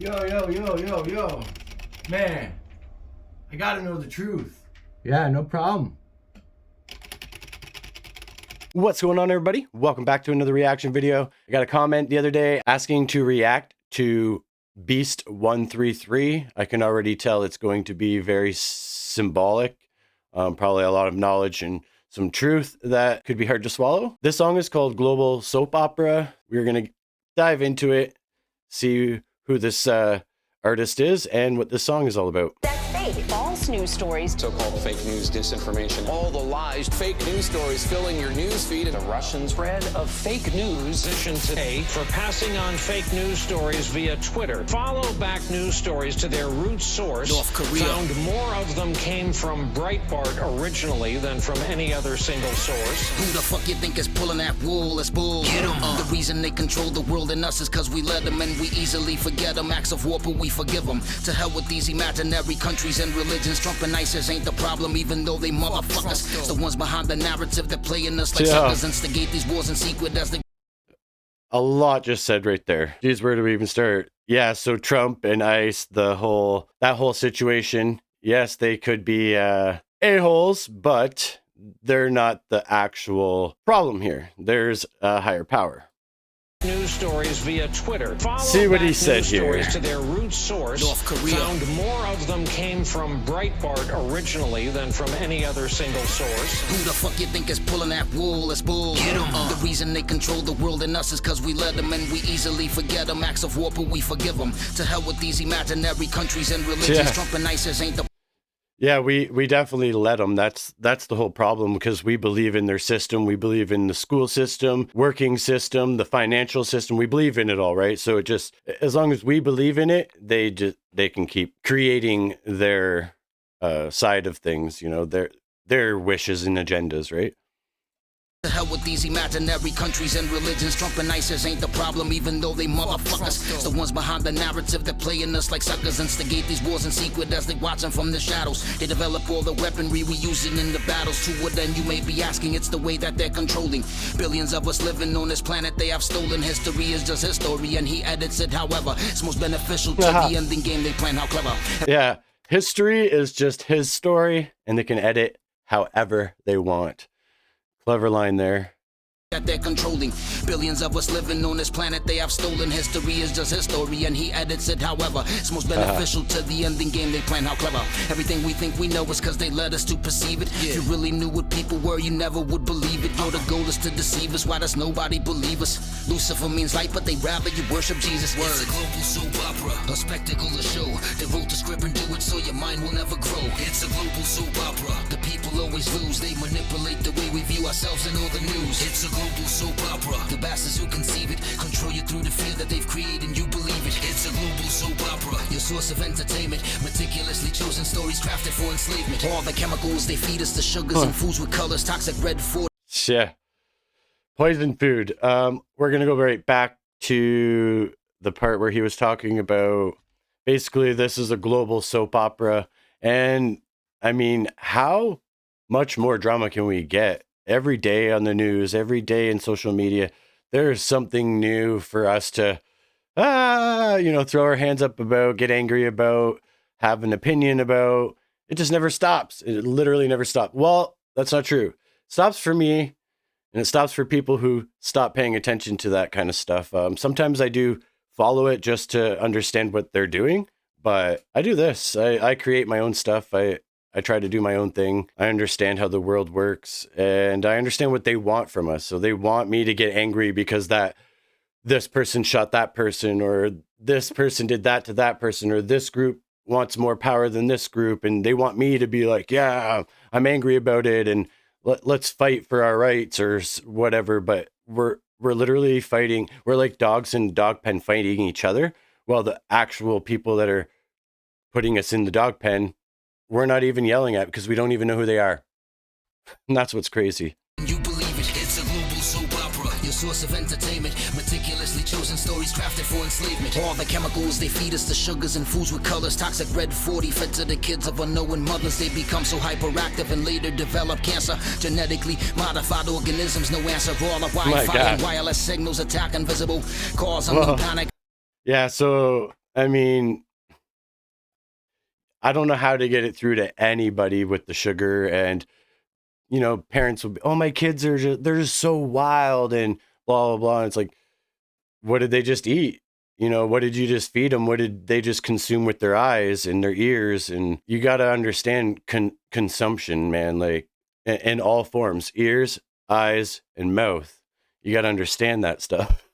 Yo. Man, I gotta know the truth. Yeah, no problem. What's going on, everybody? Welcome back to another reaction video. I got a comment the other day asking to react to Beast 133. I can already tell it's going to be very symbolic, probably a lot of knowledge and some truth that could be hard to swallow. This song is called Global Soap Opera. We're going to dive into it, see who this artist is and what this song is all about. False news stories, so-called fake news, disinformation, all the lies, fake news stories filling your news feed. The Russians spread of fake news today for passing on fake news stories via Twitter. Follow back news stories to their root source. North Korea found more of them came from Breitbart originally than from any other single source. Who the fuck you think is pulling that wool? That's bull. Get 'em. The reason they control the world and us is cause we let them, and we easily forget them. Acts of war, but we forgive them. To hell with these imaginary countries and religions. Trump and ISIS ain't the problem, even though they motherfuckers. It's the ones behind the narrative that playing us like suckers, instigate these wars in secret as they... A lot just said right there. Geez, where do we even start? Yeah, so Trump and ICE, that whole situation. Yes, they could be a-holes, but they're not the actual problem here. There's a higher power. News stories via Twitter. Follow See what he said news here. Stories to their root source. North Korea. Found more of them came from Breitbart originally than from any other single source. Who the fuck you think is pulling that wool? That's bull. Get 'em. The reason they control the world and us is cause we let them, and we easily forget them. Acts of war, but we forgive them. To hell with these imaginary countries and religions. Yeah. Trump and ISIS ain't the... Yeah, we definitely let them. That's the whole problem, because we believe in their system. We believe in the school system, working system, the financial system. We believe in it all, right? So it just, as long as we believe in it, they can keep creating their side of things, you know, their wishes and agendas, right? To hell with these imaginary countries and religions. Trump and ISIS ain't the problem, even though they motherfuckers. It's the ones behind the narrative that playing us like suckers, instigate these wars in secret as they watching from the shadows. They develop all the weaponry we using in the battles. To what end you may be asking, it's the way that they're controlling billions of us living on this planet. They have stolen. History is just history, and he edits it however it's most beneficial to the ending game they plan. How clever. Yeah, history is just his story, and they can edit however they want. Clever line there. That they're controlling billions of us living on this planet. They have stolen. History is just history, and he edits it however it's most beneficial to the ending game they plan. How clever. Everything we think we know is cause they led us to perceive it. If you really knew what people were, you never would believe it. Yo, the goal is to deceive us. Why does nobody believe us? Lucifer means light, but they rather you worship Jesus. It's a global soap opera, a spectacle, a show. They wrote the script and do it so your mind will never grow. It's a global soap opera. The people always lose. They manipulate the way we view ourselves in all the news. It's a global soap opera. The bastards who conceive it control you through the fear that they've created, and you believe it. It's a global soap opera, your source of entertainment. Meticulously chosen stories crafted for enslavement. All the chemicals they feed us, the sugars and foods with colors, toxic red 40. Yeah, poison food. We're gonna go right back to the part where he was talking about basically this is a global soap opera, and I mean, how much more drama can we get? Every day on the news, every day in social media, there's something new for us to, throw our hands up about, get angry about, have an opinion about. It just never stops. It literally never stops. Well, that's not true. It stops for me, and it stops for people who stop paying attention to that kind of stuff. Sometimes I do follow it just to understand what they're doing, but I do this. I create my own stuff. I try to do my own thing. I understand how the world works, and I understand what they want from us. So they want me to get angry because this person shot that person, or this person did that to that person, or this group wants more power than this group, and they want me to be like, yeah, I'm angry about it, and let's fight for our rights or whatever. But we're literally fighting. We're like dogs in a dog pen fighting each other, while the actual people that are putting us in the dog pen, we're not even yelling at because we don't even know who they are. And that's what's crazy. You believe it. It's a global soap opera, your source of entertainment. Meticulously chosen stories crafted for enslavement. All the chemicals they feed us, the sugars and foods with colors, toxic red 40 fed to the kids of unknowing mothers. They become so hyperactive and later develop cancer. Genetically modified organisms, no answer. All the Wi-Fi and wireless signals attack invisible, cause panic. Yeah, so I mean, I don't know how to get it through to anybody with the sugar, and parents will be, oh, my kids are they're just so wild and blah blah blah. And it's like, what did they just eat? What did you just feed them? What did they just consume with their eyes and their ears? And you got to understand consumption, man, like in all forms, ears, eyes, and mouth. You got to understand that stuff.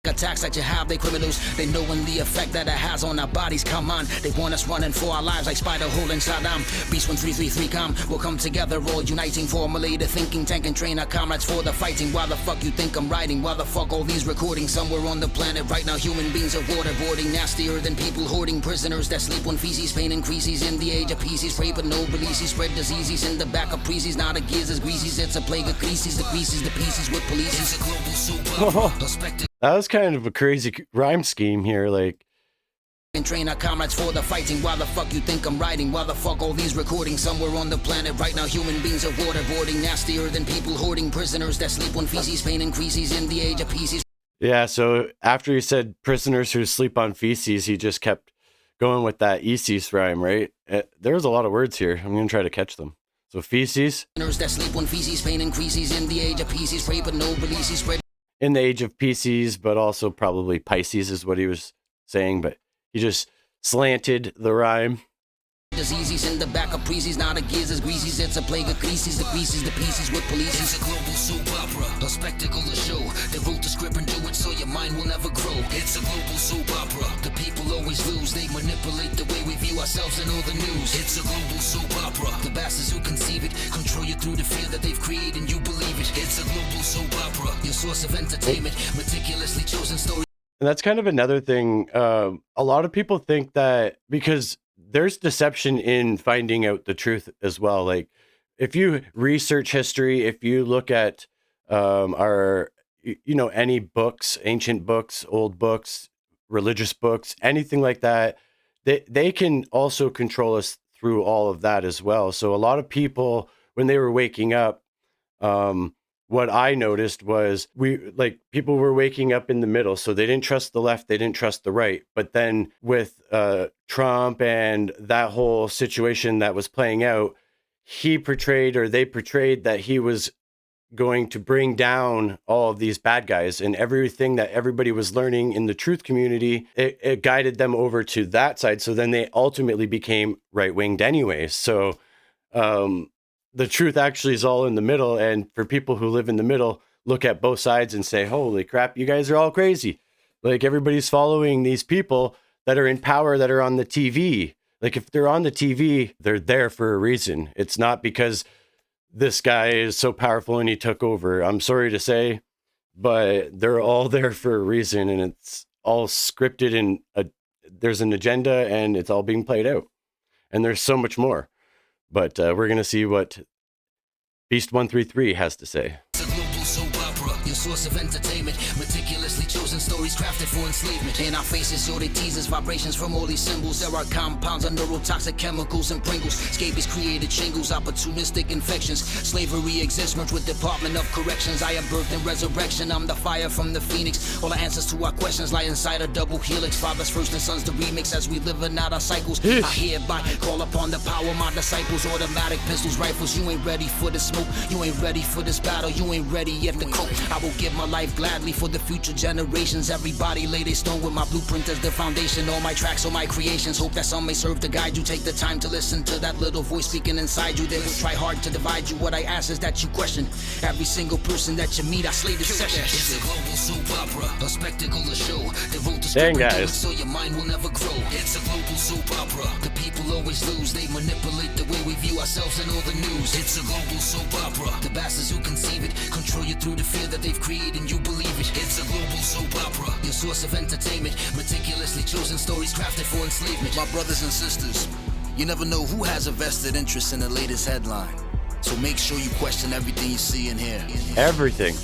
Attacks that you have, they criminals. They knowing the effect that it has on our bodies. Come on, they want us running for our lives like Spider Hole and Saddam. Beast 1333, come, we'll come together, all uniting, formulate a thinking tank and train our comrades for the fighting. Why the fuck you think I'm writing? Why the fuck all these recordings? Somewhere on the planet right now, human beings are waterboarding, nastier than people hoarding. Prisoners that sleep on feces, pain increases in the age of pieces. Rape and no releases, spread diseases in the back of preces. Not a gears as greases, it's a plague of creases. The creases, the pieces with police. It's a global super spectacle. That was kind of a crazy rhyme scheme here, like. And train our comrades for the fighting. Why the fuck you think I'm writing? Why the fuck all these recordings? Somewhere on the planet right now, human beings are waterboarding, nastier than people hoarding. Prisoners that sleep on feces, pain increases in the age of pieces. Yeah, so after he said prisoners who sleep on feces, he just kept going with that Isis rhyme, right? There's a lot of words here. I'm going to try to catch them. So feces. Prisoners that sleep on feces, pain increases in the age of pieces. Rape and no releases, spread. In the age of Pisces, but also probably Pisces is what he was saying, but he just slanted the rhyme. Diseases in the back of preces, not a gears as greases. It's a plague of creases, the creases, the pieces with police. It's a global soap opera, a spectacle, a show. They wrote the script and do it so your mind will never grow. It's a global soap opera, the people always lose. They manipulate the way we view ourselves in all the news. It's a global soap opera, the bastards who conceive it control you through the fear that they've created and you believe it. It's a global soap opera, your source of entertainment, meticulously chosen stories. And that's kind of another thing. A lot of people think that because there's deception in finding out the truth as well. Like if you research history, if you look at any books, ancient books, old books, religious books, anything like that, they can also control us through all of that as well. So a lot of people, when they were waking up, what I noticed was people were waking up in the middle. So they didn't trust the left. They didn't trust the right. But then with Trump and that whole situation that was playing out, they portrayed that he was going to bring down all of these bad guys, and everything that everybody was learning in the truth community, it guided them over to that side. So then they ultimately became right-winged anyways. So, the truth actually is all in the middle. And for people who live in the middle, look at both sides and say, holy crap, you guys are all crazy. Like everybody's following these people that are in power, that are on the TV. Like if they're on the TV, they're there for a reason. It's not because this guy is so powerful and he took over. I'm sorry to say, but they're all there for a reason, and it's all scripted and there's an agenda and it's all being played out. And there's so much more. But we're going to see what Beast 133 has to say. It's a global soap opera, your source of entertainment, meticulously chosen stories crafted for enslavement. In our faces, yo, they tease us, vibrations from all these symbols. There are compounds of neurotoxic chemicals and Pringles. Scabies created shingles, opportunistic infections. Slavery exists, merged with Department of Corrections. I am birth and resurrection, I'm the fire from the phoenix. All the answers to our questions lie inside a double helix. Fathers first and sons the remix as we live out our cycles. I hereby call upon the power of my disciples. Automatic pistols, rifles, you ain't ready for the smoke. You ain't ready for this battle, you ain't ready yet to cope. I will give my life gladly for the future generations. Everybody lay their stone with my blueprint as the foundation. All my tracks, all my creations, hope that some may serve to guide you. Take the time to listen to that little voice speaking inside you. They will try hard to divide you. What I ask is that you question every single person that you meet. I slay this session. It's a global soap opera, a spectacle, a show. They wrote the script guys. so your mind will never grow. It's a global soap opera. The people always lose. They manipulate the way we view ourselves in all the news. It's a global soap opera. The bastards who conceive it control you through the fear that they've created and you believe it. It's a global soap opera, your source of entertainment, meticulously chosen stories crafted for enslavement. My brothers and sisters, you never know who has a vested interest in the latest headline. So make sure you question everything you see and hear. Everything.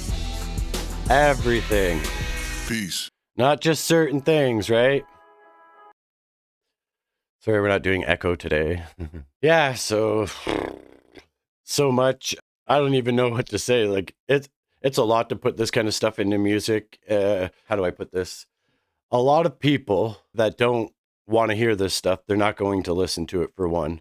Peace. Not just certain things, right? Sorry, we're not doing echo today. Yeah, so much. I don't even know what to say. Like it's a lot to put this kind of stuff into music. How do I put this? a lot of people that don't want to hear this stuff, they're not going to listen to it for one.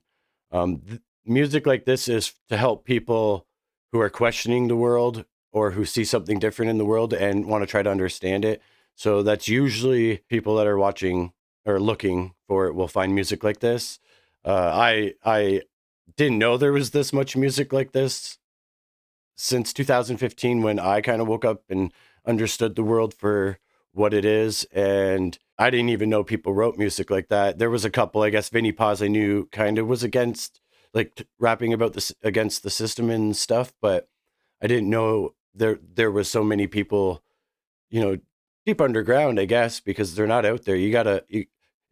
Music like this is to help people who are questioning the world or who see something different in the world and want to try to understand it. So that's usually people that are watching or looking for it will find music like this. I didn't know there was this much music like this since 2015 when I kind of woke up and understood the world for what it is. And I didn't even know people wrote music like that. There was a couple, I guess Vinnie Paz I knew kind of was against like rapping about this against the system and stuff, but I didn't know there was so many people, you know, deep underground, I guess, because they're not out there.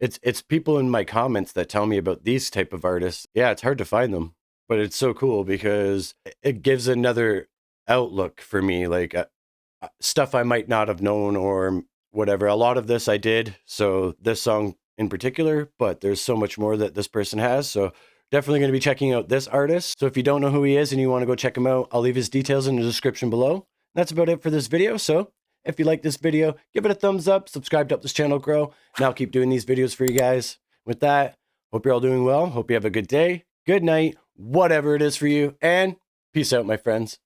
It's people in my comments that tell me about these type of artists. Yeah, it's hard to find them, but it's so cool because it gives another outlook for me, like stuff I might not have known or whatever. A lot of this I did, so this song in particular, but there's so much more that this person has. So definitely going to be checking out this artist. So if you don't know who he is and you want to go check him out, I'll leave his details in the description below. That's about it for this video. So if you like this video, give it a thumbs up, subscribe to help this channel grow, and I'll keep doing these videos for you guys. With that, hope you're all doing well. Hope you have a good day, good night, whatever it is for you, and peace out, my friends.